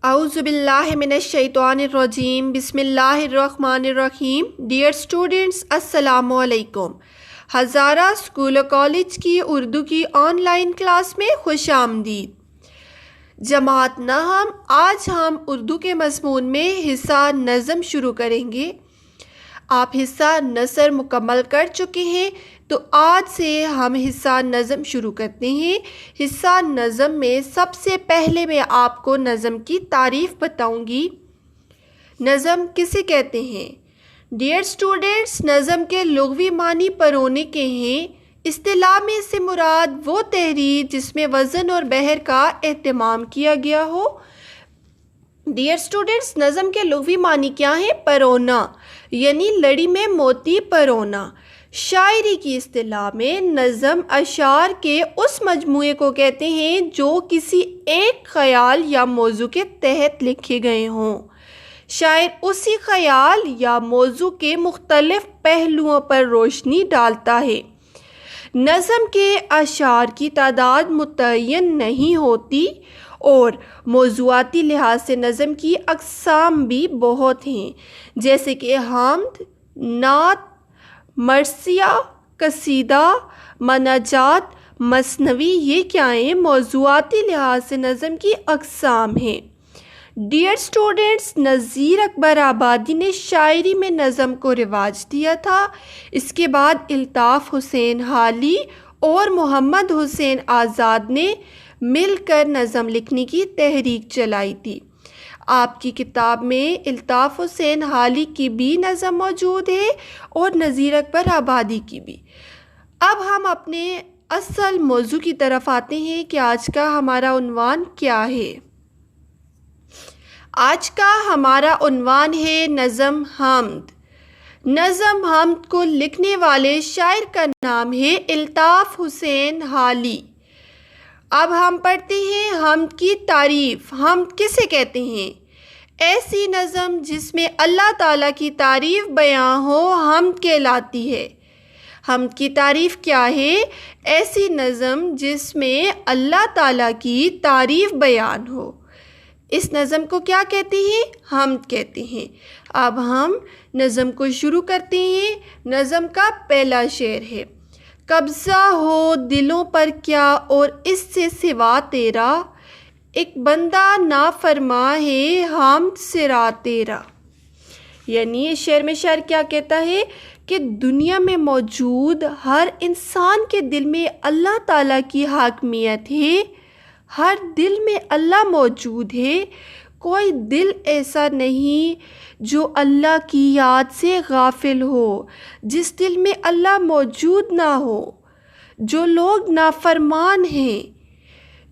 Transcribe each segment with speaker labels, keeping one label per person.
Speaker 1: اعوذ باللہ من الشیطان الرجیم بسم اللہ الرحمن الرحیم۔ ڈیئر اسٹوڈنٹس، السلام علیکم۔ ہزارہ اسکول و کالج کی اردو کی آن لائن کلاس میں خوش آمدید۔ جماعت نہم، آج ہم اردو کے مضمون میں حصہ نظم شروع کریں گے۔ آپ حصہ نثر مکمل کر چکے ہیں تو آج سے ہم حصہ نظم شروع کرتے ہیں۔ حصہ نظم میں سب سے پہلے میں آپ کو نظم کی تعریف بتاؤں گی۔ نظم کسے کہتے ہیں؟ ڈیئر اسٹوڈنٹس، نظم کے لغوی معنی پرونے کے ہیں۔ اصطلاح میں سے مراد وہ تحریر جس میں وزن اور بحر کا اہتمام کیا گیا ہو۔ ڈیئر اسٹوڈنٹس، نظم کے لغوی معنی کیا ہیں؟ پرونا، یعنی لڑی میں موتی پرونا۔ شاعری کی اصطلاح میں نظم اشعار کے اس مجموعے کو کہتے ہیں جو کسی ایک خیال یا موضوع کے تحت لکھے گئے ہوں۔ شاعر اسی خیال یا موضوع کے مختلف پہلوؤں پر روشنی ڈالتا ہے۔ نظم کے اشعار کی تعداد متعین نہیں ہوتی اور موضوعاتی لحاظ سے نظم کی اقسام بھی بہت ہیں، جیسے کہ حمد، نعت، مرثیہ، قصیدہ، مناجات، مثنوی۔ یہ کیا ہیں؟ موضوعاتی لحاظ سے نظم کی اقسام ہیں۔ ڈیئر اسٹوڈنٹس، نذیر اکبر آبادی نے شاعری میں نظم کو رواج دیا تھا۔ اس کے بعد الطاف حسین حالی اور محمد حسین آزاد نے مل کر نظم لکھنے کی تحریک چلائی تھی۔ آپ کی کتاب میں الطاف حسین حالی کی بھی نظم موجود ہے اور نذیر اکبر آبادی کی بھی۔ اب ہم اپنے اصل موضوع کی طرف آتے ہیں کہ آج کا ہمارا عنوان کیا ہے۔ آج کا ہمارا عنوان ہے نظم حمد۔ نظم حمد کو لکھنے والے شاعر کا نام ہے الطاف حسین حالی۔ اب ہم پڑھتے ہیں حمد کی تعریف۔ حمد کسے کہتے ہیں؟ ایسی نظم جس میں اللہ تعالیٰ کی تعریف بیان ہو حمد کہلاتی ہے۔ حمد کی تعریف کیا ہے؟ ایسی نظم جس میں اللہ تعالیٰ کی تعریف بیان ہو، اس نظم کو کیا کہتے ہیں؟ حمد کہتے ہیں۔ اب ہم نظم کو شروع کرتے ہیں۔ نظم کا پہلا شعر ہے: قبضہ ہو دلوں پر کیا اور اس سے سوا تیرا، ایک بندہ نافرماں ہے حمد سرا تیرا۔ یعنی اس شعر میں شاعر کیا کہتا ہے کہ دنیا میں موجود ہر انسان کے دل میں اللہ تعالیٰ کی حاکمیت ہے۔ ہر دل میں اللہ موجود ہے۔ کوئی دل ایسا نہیں جو اللہ کی یاد سے غافل ہو، جس دل میں اللہ موجود نہ ہو۔ جو لوگ نافرمان ہیں،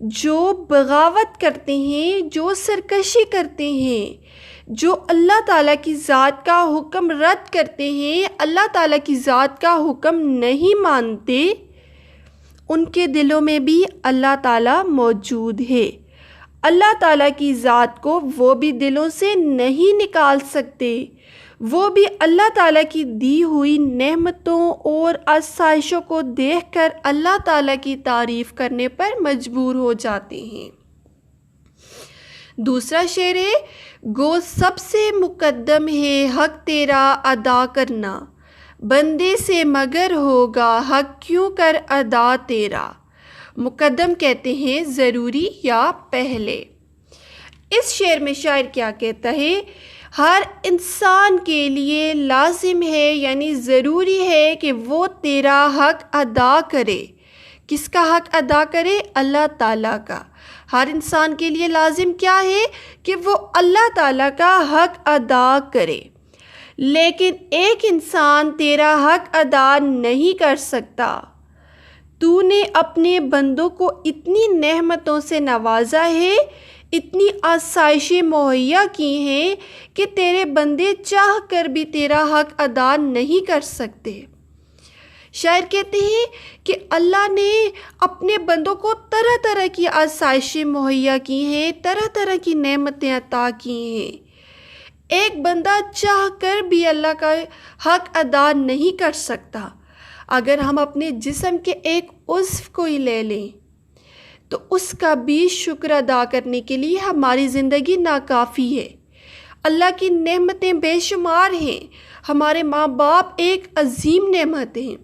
Speaker 1: جو بغاوت کرتے ہیں، جو سرکشی کرتے ہیں، جو اللہ تعالیٰ کی ذات کا حکم رد کرتے ہیں، اللہ تعالیٰ کی ذات کا حکم نہیں مانتے، ان کے دلوں میں بھی اللہ تعالیٰ موجود ہے۔ اللہ تعالیٰ کی ذات کو وہ بھی دلوں سے نہیں نکال سکتے، وہ بھی اللہ تعالیٰ کی دی ہوئی نعمتوں اور آسائشوں کو دیکھ کر اللہ تعالیٰ کی تعریف کرنے پر مجبور ہو جاتے ہیں۔ دوسرا شعر ہے: گو سب سے مقدم ہے حق تیرا ادا کرنا، بندے سے مگر ہوگا حق کیوں کر ادا تیرا۔ مقدم کہتے ہیں ضروری یا پہلے۔ اس شعر میں شاعر کیا کہتا ہے؟ ہر انسان کے لیے لازم ہے، یعنی ضروری ہے کہ وہ تیرا حق ادا کرے۔ کس کا حق ادا کرے؟ اللہ تعالیٰ کا۔ ہر انسان کے لیے لازم کیا ہے؟ کہ وہ اللہ تعالیٰ کا حق ادا کرے۔ لیکن ایک انسان تیرا حق ادا نہیں کر سکتا۔ تو نے اپنے بندوں کو اتنی نعمتوں سے نوازا ہے، اتنی آسائشیں مہیا کی ہیں کہ تیرے بندے چاہ کر بھی تیرا حق ادا نہیں کر سکتے۔ شاعر کہتے ہیں کہ اللہ نے اپنے بندوں کو طرح طرح کی آسائشیں مہیا کی ہیں، طرح طرح کی نعمتیں عطا کی ہیں۔ ایک بندہ چاہ کر بھی اللہ کا حق ادا نہیں کر سکتا۔ اگر ہم اپنے جسم کے ایک عضو کو ہی لے لیں تو اس کا بھی شکر ادا کرنے کے لیے ہماری زندگی ناکافی ہے۔ اللہ کی نعمتیں بے شمار ہیں۔ ہمارے ماں باپ ایک عظیم نعمت ہیں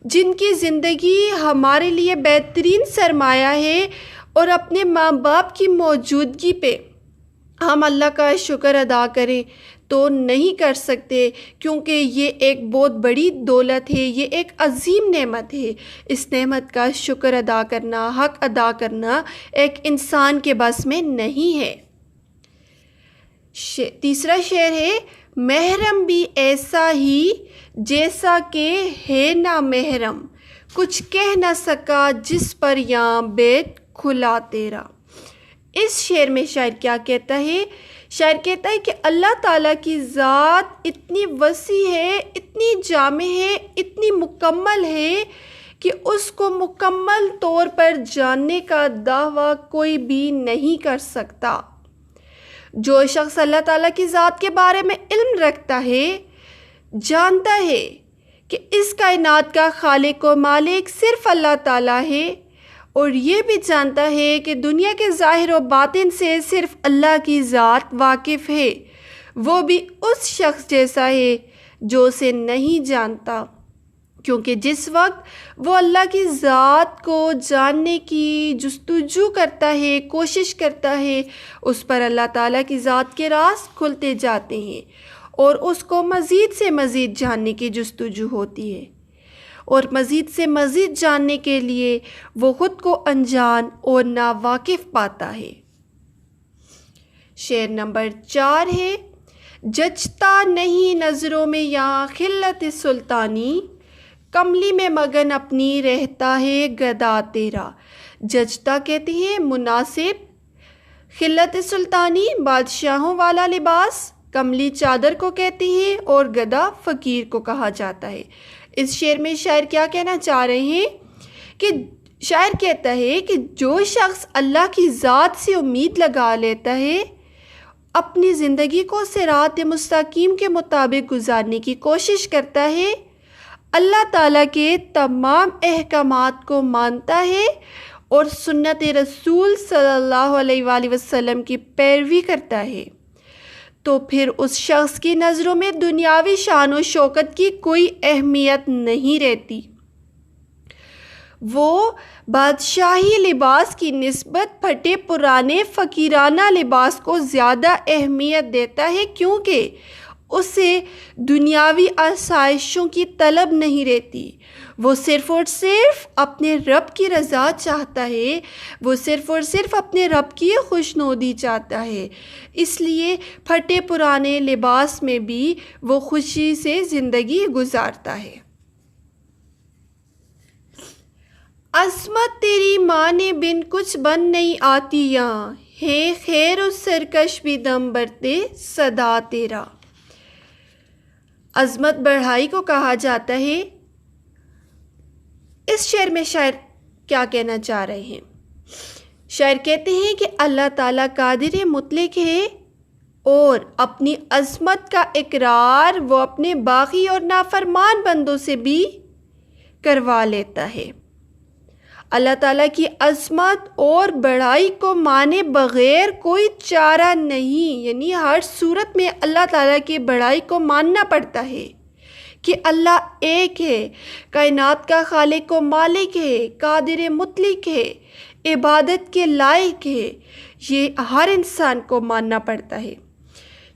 Speaker 1: جن کی زندگی ہمارے لیے بہترین سرمایہ ہے، اور اپنے ماں باپ کی موجودگی پہ ہم اللہ کا شکر ادا کریں تو نہیں کر سکتے، کیونکہ یہ ایک بہت بڑی دولت ہے، یہ ایک عظیم نعمت ہے۔ اس نعمت کا شکر ادا کرنا، حق ادا کرنا ایک انسان کے بس میں نہیں ہے۔ تیسرا شعر ہے، محرم بھی ایسا ہی جیسا کہ ہے نا محرم، کچھ کہہ نہ سکا جس پر یاں بیت کھلا تیرا۔ اس شعر میں شاعر کیا کہتا ہے؟ شاعر کہتا ہے کہ اللہ تعالیٰ کی ذات اتنی وسیع ہے، اتنی جامع ہے، اتنی مکمل ہے کہ اس کو مکمل طور پر جاننے کا دعویٰ کوئی بھی نہیں کر سکتا۔ جو شخص اللہ تعالیٰ کی ذات کے بارے میں علم رکھتا ہے، جانتا ہے کہ اس کائنات کا خالق و مالک صرف اللہ تعالیٰ ہے، اور یہ بھی جانتا ہے کہ دنیا کے ظاہر و باطن سے صرف اللہ کی ذات واقف ہے، وہ بھی اس شخص جیسا ہے جو اسے نہیں جانتا، کیونکہ جس وقت وہ اللہ کی ذات کو جاننے کی جستجو کرتا ہے، کوشش کرتا ہے، اس پر اللہ تعالیٰ کی ذات کے راز کھلتے جاتے ہیں، اور اس کو مزید سے مزید جاننے کی جستجو ہوتی ہے، اور مزید سے مزید جاننے کے لیے وہ خود کو انجان اور ناواقف پاتا ہے۔ شعر نمبر 4 ہے، جچتا نہیں نظروں میں یہاں خلت سلطانی، کملی میں مگن اپنی رہتا ہے گدا تیرا۔ جچتا کہتے ہیں مناسب، خلت سلطانی بادشاہوں والا لباس، کملی چادر کو کہتے ہیں، اور گدا فقیر کو کہا جاتا ہے۔ اس شعر میں شاعر کیا کہنا چاہ رہے ہیں کہ شاعر کہتا ہے کہ جو شخص اللہ کی ذات سے امید لگا لیتا ہے، اپنی زندگی کو صراط مستقیم کے مطابق گزارنے کی کوشش کرتا ہے، اللہ تعالیٰ کے تمام احکامات کو مانتا ہے اور سنت رسول صلی اللہ علیہ وآلہ وسلم کی پیروی کرتا ہے، تو پھر اس شخص کی نظروں میں دنیاوی شان و شوکت کی کوئی اہمیت نہیں رہتی۔ وہ بادشاہی لباس کی نسبت پھٹے پرانے فقیرانہ لباس کو زیادہ اہمیت دیتا ہے، کیونکہ اسے دنیاوی آسائشوں کی طلب نہیں رہتی۔ وہ صرف اور صرف اپنے رب کی رضا چاہتا ہے، وہ صرف اور صرف اپنے رب کی خوشنودی چاہتا ہے، اس لیے پھٹے پرانے لباس میں بھی وہ خوشی سے زندگی گزارتا ہے۔ عصمت تیری مانے بن کچھ بن نہیں آتی یہاں، ہے خیر و سرکش بھی دم برتے صدا تیرا۔ عظمت بڑھائی کو کہا جاتا ہے۔ اس شعر میں شاعر کیا کہنا چاہ رہے ہیں؟ شاعر کہتے ہیں کہ اللہ تعالیٰ قادر مطلق ہے، اور اپنی عظمت کا اقرار وہ اپنے باغی اور نافرمان بندوں سے بھی کروا لیتا ہے۔ اللہ تعالیٰ کی عظمت اور بڑائی کو مانے بغیر کوئی چارہ نہیں، یعنی ہر صورت میں اللہ تعالیٰ کی بڑائی کو ماننا پڑتا ہے کہ اللہ ایک ہے، کائنات کا خالق و مالک ہے، قادر مطلق ہے، عبادت کے لائق ہے، یہ ہر انسان کو ماننا پڑتا ہے۔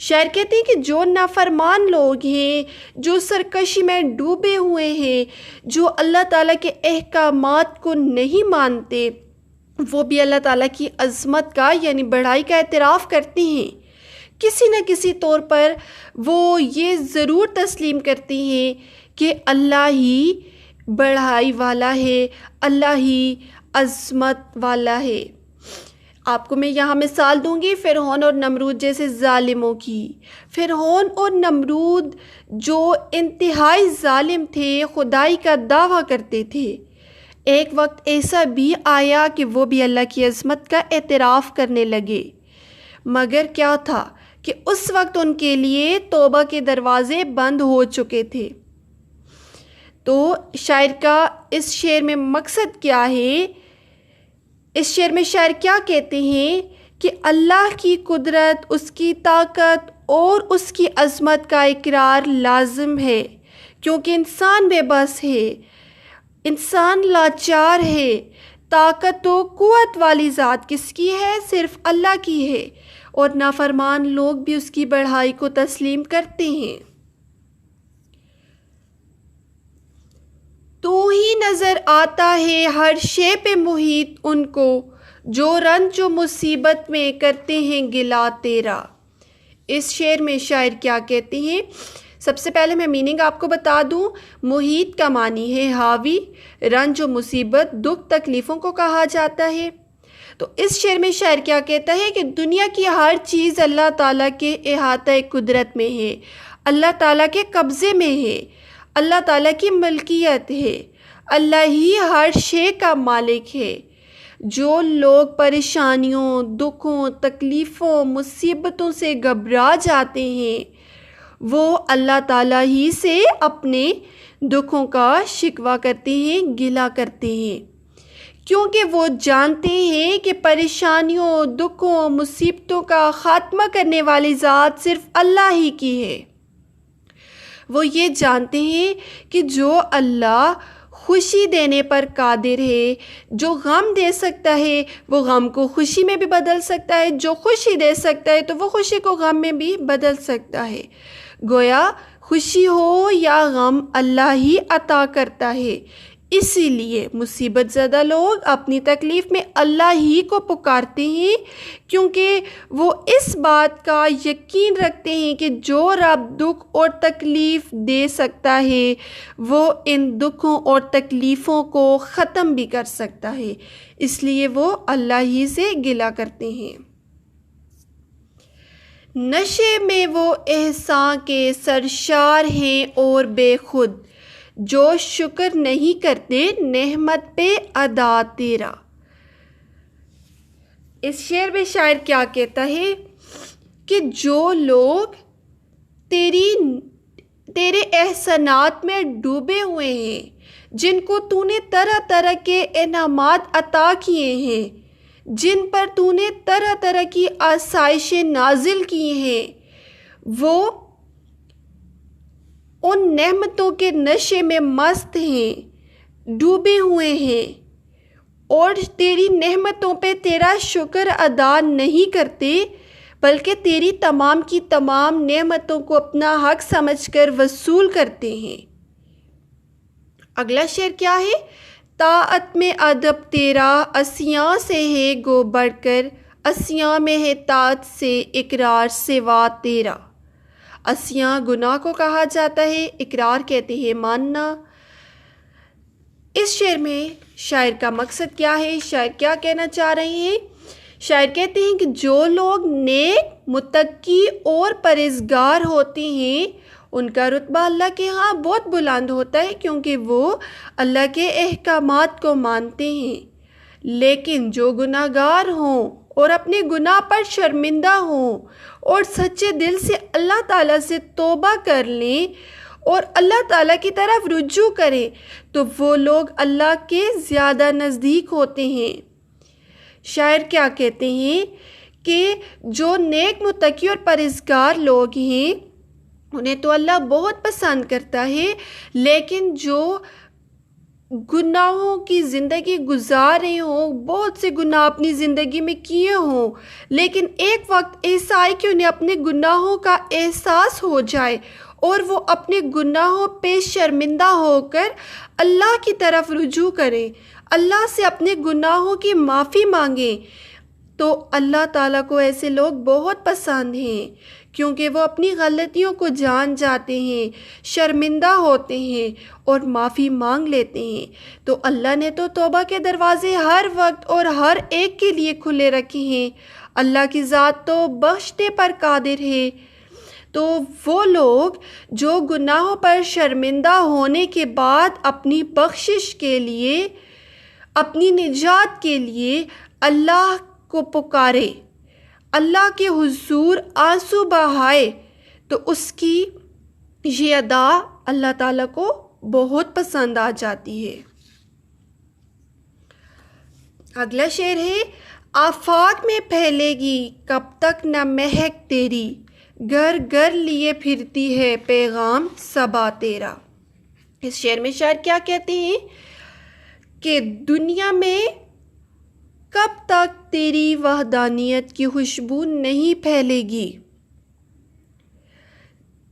Speaker 1: شاعر کہتے ہیں کہ جو نافرمان لوگ ہیں، جو سرکشی میں ڈوبے ہوئے ہیں، جو اللہ تعالیٰ کے احکامات کو نہیں مانتے، وہ بھی اللہ تعالیٰ کی عظمت کا یعنی بڑائی کا اعتراف کرتے ہیں۔ کسی نہ کسی طور پر وہ یہ ضرور تسلیم کرتے ہیں کہ اللہ ہی بڑائی والا ہے، اللہ ہی عظمت والا ہے۔ آپ کو میں یہاں مثال دوں گی فرعون اور نمرود جیسے ظالموں کی۔ فرعون اور نمرود جو انتہائی ظالم تھے، خدائی کا دعویٰ کرتے تھے، ایک وقت ایسا بھی آیا کہ وہ بھی اللہ کی عظمت کا اعتراف کرنے لگے، مگر کیا تھا کہ اس وقت ان کے لیے توبہ کے دروازے بند ہو چکے تھے۔ تو شاعر کا اس شعر میں مقصد کیا ہے اس شعر میں شاعر کیا کہتے ہیں کہ اللہ کی قدرت، اس کی طاقت اور اس کی عظمت کا اقرار لازم ہے، کیونکہ انسان بے بس ہے، انسان لاچار ہے۔ طاقت و قوت والی ذات کس کی ہے؟ صرف اللہ کی ہے، اور نافرمان لوگ بھی اس کی بڑائی کو تسلیم کرتے ہیں۔ تو ہی نظر آتا ہے ہر شے پہ محیط ان کو، جو رنج و مصیبت میں کرتے ہیں گلا تیرا۔ اس شعر میں شاعر کیا کہتے ہیں؟ سب سے پہلے میں میننگ آپ کو بتا دوں۔ محیط کا معنی ہے حاوی، رنج و مصیبت، دکھ، تکلیفوں کو کہا جاتا ہے۔ تو اس شعر میں شاعر کیا کہتا ہے کہ دنیا کی ہر چیز اللہ تعالیٰ کے احاطہ قدرت میں ہے، اللہ تعالیٰ کے قبضے میں ہے، اللہ تعالیٰ کی ملکیت ہے، اللہ ہی ہر شے کا مالک ہے۔ جو لوگ پریشانیوں، دکھوں، تکلیفوں، مصیبتوں سے گھبرا جاتے ہیں، وہ اللہ تعالیٰ ہی سے اپنے دکھوں کا شکوہ کرتے ہیں، گلہ کرتے ہیں، کیونکہ وہ جانتے ہیں کہ پریشانیوں، دکھوں، مصیبتوں کا خاتمہ کرنے والی ذات صرف اللہ ہی کی ہے۔ وہ یہ جانتے ہیں کہ جو اللہ خوشی دینے پر قادر ہے، جو غم دے سکتا ہے وہ غم کو خوشی میں بھی بدل سکتا ہے، جو خوشی دے سکتا ہے تو وہ خوشی کو غم میں بھی بدل سکتا ہے۔ گویا خوشی ہو یا غم اللہ ہی عطا کرتا ہے، اسی لیے مصیبت زدہ لوگ اپنی تکلیف میں اللہ ہی کو پکارتے ہیں، کیونکہ وہ اس بات کا یقین رکھتے ہیں کہ جو رب دکھ اور تکلیف دے سکتا ہے وہ ان دکھوں اور تکلیفوں کو ختم بھی کر سکتا ہے، اس لیے وہ اللہ ہی سے گلہ کرتے ہیں۔ نشے میں وہ احسان کے سرشار ہیں اور بے خود، جو شکر نہیں کرتے نعمت پہ ادا تیرا۔ اس شعر میں شاعر کیا کہتا ہے کہ جو لوگ تیرے احسانات میں ڈوبے ہوئے ہیں، جن کو تو نے طرح طرح کے انعامات عطا کیے ہیں، جن پر تو نے طرح طرح کی آسائشیں نازل کی ہیں، وہ ان نعمتوں کے نشے میں مست ہیں، ڈوبے ہوئے ہیں، اور تیری نعمتوں پہ تیرا شکر ادا نہیں کرتے، بلکہ تیری تمام کی تمام نعمتوں کو اپنا حق سمجھ کر وصول کرتے ہیں۔ اگلا شعر کیا ہے؟ طاعت میں ادب تیرا عصیاں سے ہے گو بڑھ کر، عصیاں میں ہے طاعت سے اقرار سوا تیرا۔ عصیاں گناہ کو کہا جاتا ہے، اقرار کہتے ہیں ماننا۔ اس شعر میں شاعر کا مقصد کیا ہے؟ شاعر کیا کہنا چاہ رہے ہیں؟ شاعر کہتے ہیں کہ جو لوگ نیک، متقی اور پرہیزگار ہوتے ہیں ان کا رتبہ اللہ کے ہاں بہت بلند ہوتا ہے، کیونکہ وہ اللہ کے احکامات کو مانتے ہیں۔ لیکن جو گناہ گار ہوں اور اپنے گناہ پر شرمندہ ہوں اور سچے دل سے اللہ تعالیٰ سے توبہ کر لیں اور اللہ تعالیٰ کی طرف رجوع کریں تو وہ لوگ اللہ کے زیادہ نزدیک ہوتے ہیں۔ شاعر کیا کہتے ہیں کہ جو نیک، متقی اور پرہیزگار لوگ ہیں انہیں تو اللہ بہت پسند کرتا ہے، لیکن جو گناہوں کی زندگی گزار رہے ہوں، بہت سے گناہ اپنی زندگی میں کیے ہوں، لیکن ایک وقت ایسا آئے کہ انہیں اپنے گناہوں کا احساس ہو جائے اور وہ اپنے گناہوں پہ شرمندہ ہو کر اللہ کی طرف رجوع کریں، اللہ سے اپنے گناہوں کی معافی مانگیں، تو اللہ تعالیٰ کو ایسے لوگ بہت پسند ہیں، کیونکہ وہ اپنی غلطیوں کو جان جاتے ہیں، شرمندہ ہوتے ہیں اور معافی مانگ لیتے ہیں۔ تو اللہ نے تو توبہ کے دروازے ہر وقت اور ہر ایک کے لیے کھلے رکھے ہیں۔ اللہ کی ذات تو بخشنے پر قادر ہے۔ تو وہ لوگ جو گناہوں پر شرمندہ ہونے کے بعد اپنی بخشش کے لیے، اپنی نجات کے لیے اللہ کو پکارے، اللہ کے حضور آنسو بہائے، تو اس کی یہ ادا اللہ تعالیٰ کو بہت پسند آ جاتی ہے۔ اگلا شعر ہے، آفاق میں پھیلے گی کب تک نہ مہک تیری، گھر گھر لیے پھرتی ہے پیغام صبا تیرا۔ اس شعر میں شاعر کیا کہتے ہیں کہ دنیا میں کب تک تیری وحدانیت کی خوشبو نہیں پھیلے گی،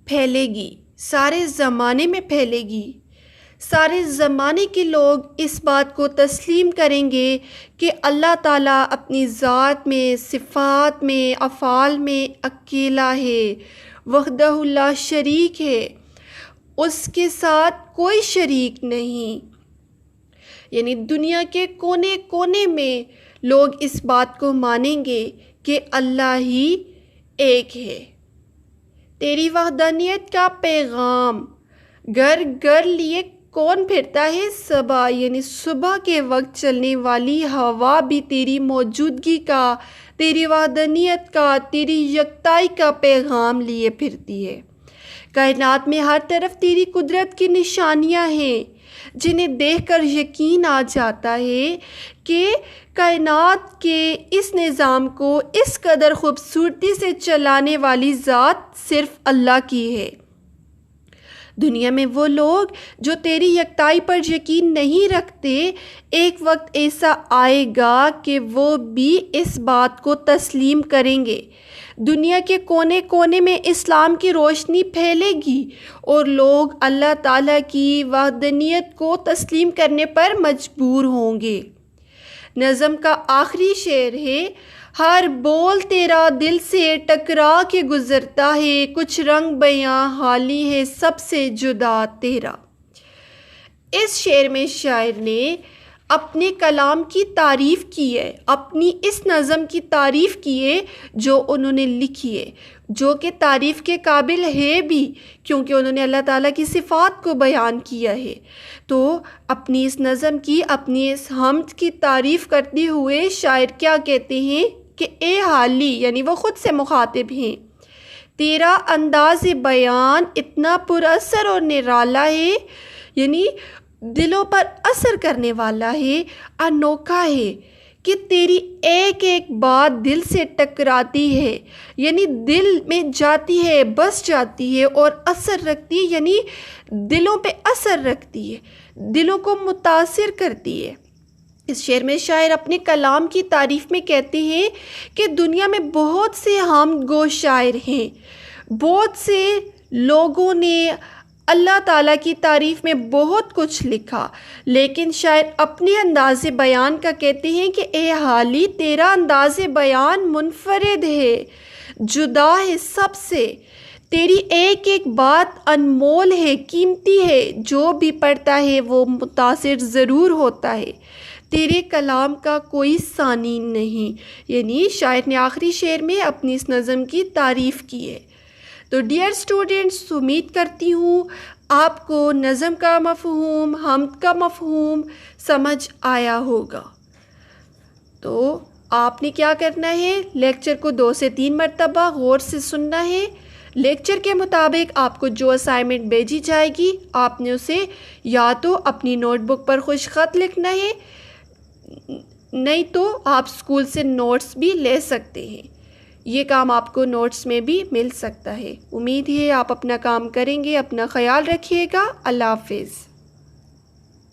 Speaker 1: پھیلے گی، سارے زمانے میں پھیلے گی، سارے زمانے کے لوگ اس بات کو تسلیم کریں گے کہ اللہ تعالیٰ اپنی ذات میں، صفات میں، افعال میں اکیلا ہے، وحدہ لا شریک ہے، اس کے ساتھ کوئی شریک نہیں۔ یعنی دنیا کے کونے کونے میں لوگ اس بات کو مانیں گے کہ اللہ ہی ایک ہے۔ تیری وحدانیت کا پیغام گھر گھر لیے کون پھرتا ہے؟ صبا، یعنی صبح کے وقت چلنے والی ہوا بھی تیری موجودگی کا، تیری وحدانیت کا، تیری یکتائی کا پیغام لیے پھرتی ہے۔ کائنات میں ہر طرف تیری قدرت کی نشانیاں ہیں جنہیں دیکھ کر یقین آ جاتا ہے کہ کائنات کے اس نظام کو اس قدر خوبصورتی سے چلانے والی ذات صرف اللہ کی ہے۔ دنیا میں وہ لوگ جو تیری یکتائی پر یقین نہیں رکھتے، ایک وقت ایسا آئے گا کہ وہ بھی اس بات کو تسلیم کریں گے۔ دنیا کے کونے کونے میں اسلام کی روشنی پھیلے گی اور لوگ اللہ تعالیٰ کی وحدانیت کو تسلیم کرنے پر مجبور ہوں گے۔ نظم کا آخری شعر ہے، ہر بول تیرا دل سے ٹکرا کے گزرتا ہے، کچھ رنگ بیاں حالی ہے سب سے جدا تیرا۔ اس شعر میں شاعر نے اپنے کلام کی تعریف کی ہے، اپنی اس نظم کی تعریف کی ہے جو انہوں نے لکھی ہے، جو کہ تعریف کے قابل ہے بھی، کیونکہ انہوں نے اللہ تعالیٰ کی صفات کو بیان کیا ہے۔ تو اپنی اس نظم کی، اپنی اس حمد کی تعریف کرتے ہوئے شاعر کیا کہتے ہیں کہ اے حالی، یعنی وہ خود سے مخاطب ہیں، تیرا انداز بیان اتنا پر اثر اور نرالا ہے، یعنی دلوں پر اثر کرنے والا ہے، انوکھا ہے کہ تیری ایک ایک بات دل سے ٹکراتی ہے، یعنی دل میں جاتی ہے، بس جاتی ہے اور اثر رکھتی ہے، یعنی دلوں پہ اثر رکھتی ہے، دلوں کو متاثر کرتی ہے۔ اس شعر میں شاعر اپنے کلام کی تعریف میں کہتے ہیں کہ دنیا میں بہت سے حمد گو شاعر ہیں، بہت سے لوگوں نے اللہ تعالیٰ کی تعریف میں بہت کچھ لکھا، لیکن شاعر اپنے انداز بیان کا کہتے ہیں کہ اے حالی، تیرا انداز بیان منفرد ہے، جدا ہے سب سے، تیری ایک ایک بات انمول ہے، قیمتی ہے، جو بھی پڑھتا ہے وہ متاثر ضرور ہوتا ہے، تیرے کلام کا کوئی ثانی نہیں۔ یعنی شاعر نے آخری شعر میں اپنی اس نظم کی تعریف کی ہے۔ تو ڈیئر اسٹوڈنٹس، امید کرتی ہوں آپ کو نظم کا مفہوم، حمد کا مفہوم سمجھ آیا ہوگا۔ تو آپ نے کیا کرنا ہے، لیکچر کو 2 سے 3 مرتبہ غور سے سننا ہے۔ لیکچر کے مطابق آپ کو جو اسائنمنٹ بھیجی جائے گی، آپ نے اسے یا تو اپنی نوٹ بک پر خوش خط لکھنا ہے، نہیں تو آپ اسکول سے نوٹس بھی لے سکتے ہیں، یہ کام آپ کو نوٹس میں بھی مل سکتا ہے۔ امید ہے آپ اپنا کام کریں گے، اپنا خیال رکھیے گا۔ اللہ حافظ۔